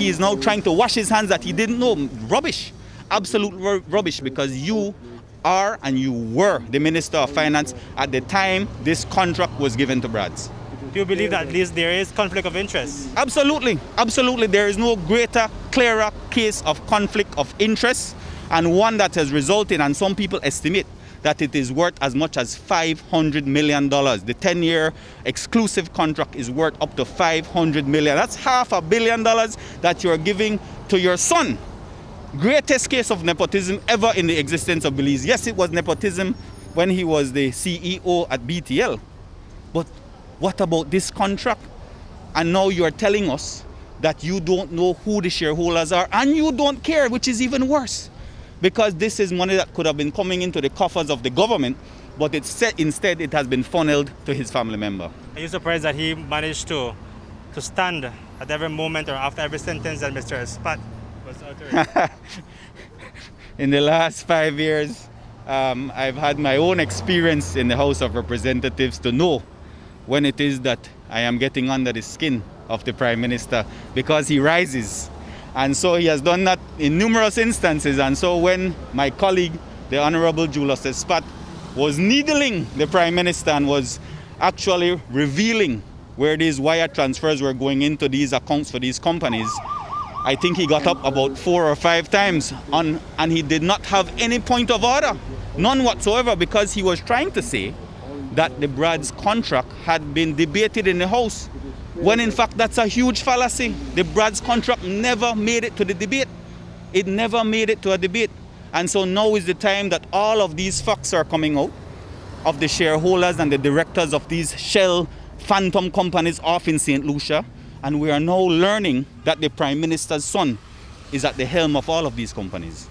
He is now trying to wash his hands that he didn't know. Rubbish. Absolute rubbish, because you are and you were the Minister of Finance at the time this contract was given to Brads. Do you believe that at least there is conflict of interest? Absolutely. Absolutely. There is no greater, clearer case of conflict of interest, and one that has resulted, and some people estimate that it is worth as much as $500 million. The 10-year exclusive contract is worth up to $500 million. That's $500 million that you're giving to your son. Greatest case of nepotism ever in the existence of Belize. Yes, it was nepotism when he was the CEO at BTL. But what about this contract? And now you're telling us that you don't know who the shareholders are, and you don't care, which is even worse. Because this is money that could have been coming into the coffers of the government, but instead it has been funneled to his family member. Are you surprised that he managed to stand at every moment or after every sentence that Mr. Spat was uttering? In the last 5 years, I've had my own experience in the House of Representatives to know when it is that I am getting under the skin of the Prime Minister, because he rises. And so he has done that in numerous instances. And so when my colleague, the Honorable Julius Spat, was needling the Prime Minister and was actually revealing where these wire transfers were going into these accounts for these companies, I think he got up about 4 or 5 times and he did not have any point of order, none whatsoever, because he was trying to say that the Brad's contract had been debated in the House, when in fact that's a huge fallacy. The Brad's contract never made it to the debate. It never made it to a debate. And so now is the time that all of these facts are coming out of the shareholders and the directors of these shell phantom companies off in St. Lucia. And we are now learning that the Prime Minister's son is at the helm of all of these companies.